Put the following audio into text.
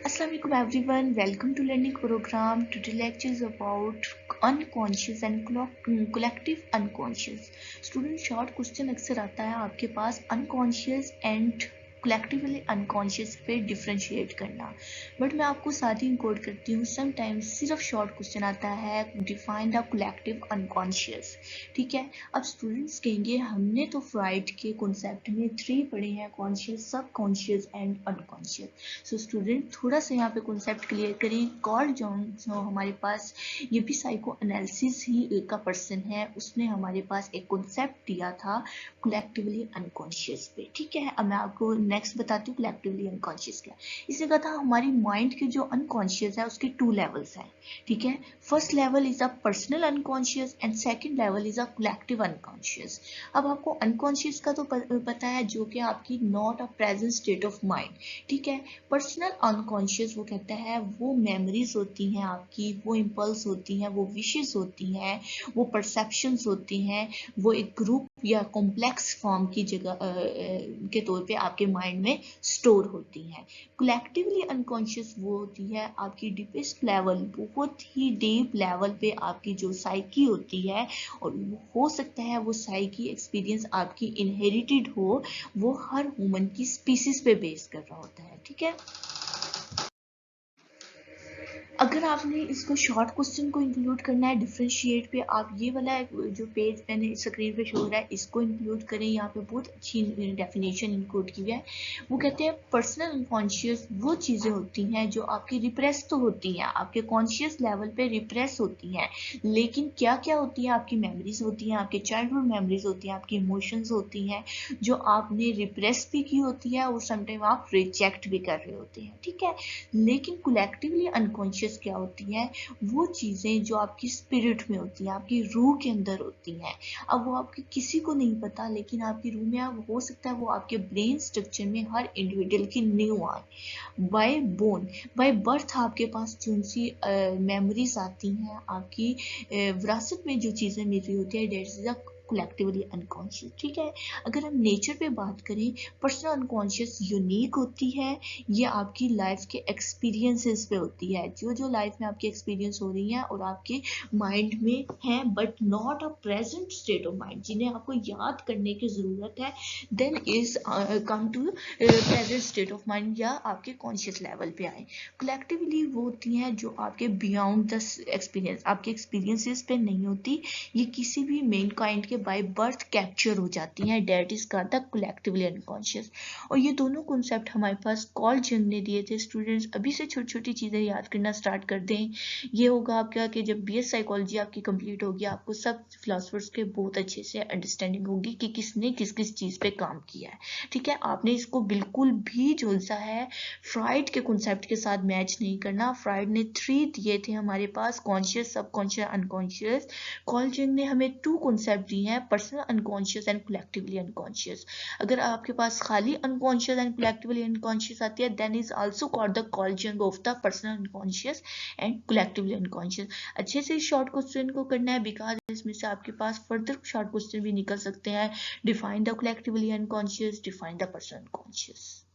Assalamualaikum everyone, welcome to learning program. Today lecture is about unconscious and collective unconscious. Student short question अक्सर आता है आपके पास unconscious and collectively unconscious पे differentiate करना, but मैं आपको साथ ही इंकोड करती हूँ. समटाइम्स सिर्फ शॉर्ट क्वेश्चन आता है डिफाइन द कलेक्टिव अनकॉन्शियस. ठीक है, अब स्टूडेंट्स कहेंगे हमने तो फ्राइड के कॉन्सेप्ट में 3 पढ़े हैं, कॉन्शियस, सब conscious and unconscious. So student थोड़ा सा यहाँ पे कॉन्सेप्ट क्लियर करें. कार्ल जॉन हमारे पास ये भी साइको एनालिसिस ही का पर्सन है, उसने हमारे पास एक कॉन्सेप्ट दिया था कलेक्टिवली अनकॉन्शियस पे. ठीक है, अब मैं आपको नेक्स्ट बताती हूँ कलेक्टिवली अनकॉन्शियस क्या. इसने कहा था हमारी माइंड के जो अनकॉन्शियस है उसके 2 लेवल्स हैं. ठीक है, first level is a personal unconscious and second level is a collective unconscious. अब आपको अनकॉन्शियस का तो पता है जो कि आपकी not a present state of mind. ठीक है, पर्सनल अनकॉन्शियस वो कहता है वो मेमोरीज होती हैं आपकी, वो इम्पल्स होती हैं, वो विशेस होती हैं, वो परसेप्शंस होती हैं, वो एक ग्रुप या कॉम्प्लेक्स फॉर्म की जगह के तौर पे आपके माइंड में स्टोर होती हैं. कलेक्टिवली अनकॉन्शियस वो होती है आपकी डीपेस्ट लेवल, बहुत ही डीप लेवल पे आपकी जो साइकी होती है, और हो सकता है वो साइकी एक्सपीरियंस आपकी इनहेरिटेड हो, वो हर ह्यूमन की स्पीसीज पे बेस कर रहा होता है. ठीक है, अगर आपने इसको शॉर्ट क्वेश्चन को इंक्लूड करना है डिफरेंशिएट पे, आप ये वाला जो पेज मैंने स्क्रीन पे शो हो रहा है इसको इंक्लूड करें. यहाँ पे बहुत अच्छी डेफिनेशन इंक्लूड की हुई है. वो कहते हैं पर्सनल अनकॉन्शियस वो चीज़ें होती हैं जो आपकी रिप्रेस तो होती हैं, आपके कॉन्शियस लेवल पे रिप्रेस होती हैं, लेकिन क्या क्या होती है, आपकी मेमोरीज होती हैं, आपके चाइल्डहुड मेमोरीज होती हैं, आपकी इमोशंस होती हैं जो आपने रिप्रेस भी की होती है और समटाइम आप रिजेक्ट भी कर रहे होते हैं. ठीक है, लेकिन कलेक्टिवली अनकॉन्शियस क्या होती है, वो चीजें जो आपकी स्पिरिट में होती हैं, आपकी रूह के अंदर होती हैं. अब वो आपके किसी को नहीं पता, लेकिन आपकी रूह में अब हो सकता है वो आपके ब्रेन स्ट्रक्चर में हर इंडिविजुअल की न्यू आए. बाय बोन, बाय बर्थ आपके पास जो सी मेमोरीज आती हैं, आपकी विरासत में जो चीजें मिल रही होती है, that is a collectively unconscious. ठीक है, अगर हम नेचर पे बात करें, पर्सनल अनकॉन्शियस यूनिक होती है, ये आपकी लाइफ के एक्सपीरियंसेस पे होती है, जो जो लाइफ में आपकी एक्सपीरियंस हो रही हैं और आपके माइंड में हैं but not a present state of mind, जिन्हें आपको याद करने की ज़रूरत है, then is come to present state of mind या आपके कॉन्शियस लेवल पे आए. कलेक्टिवली वो होती हैं जो आपके बियॉन्ड द एक्सपीरियंस, आपके एक्सपीरियंसेस पे नहीं होती, ये किसी भी मेन काइंड के बाय बर्थ कैप्चर हो जाती हैं, that is called the collectively unconscious. और ये दोनों कॉन्सेप्ट हमारे पास कार्ल जंग ने दिए थे. स्टूडेंट्स अभी से छोटी छोटी चीज़ें याद करना स्टार्ट कर दें. ये होगा आपका कि जब बीएस साइकोलॉजी आपकी कंप्लीट होगी, आपको सब फिलोसफर्स के बहुत अच्छे से अंडरस्टैंडिंग होगी कि किसने किस किस चीज़ पे काम किया है. ठीक है, आपने इसको बिल्कुल भी जो सा है फ्राइड के कॉन्सेप्ट के साथ मैच नहीं करना. फ्राइड ने 3 दिए थे हमारे पास, conscious, subconscious, unconscious. Carl Jung ने हमें 2 कॉन्सेप्ट दिए हैं, personal unconscious and collectively unconscious. अगर आपके पास खाली अनकॉन्शियस एंड कलेक्टिवली अनकॉन्शियस आती है, then is also called the Carl Jung of the personal unconscious and collectively unconscious. अच्छे से शॉर्ट क्वेश्चन को करना है, बिकॉज इसमें से आपके पास फर्दर शॉर्ट क्वेश्चन भी निकल सकते हैं. Define the collectively unconscious, define the personal unconscious.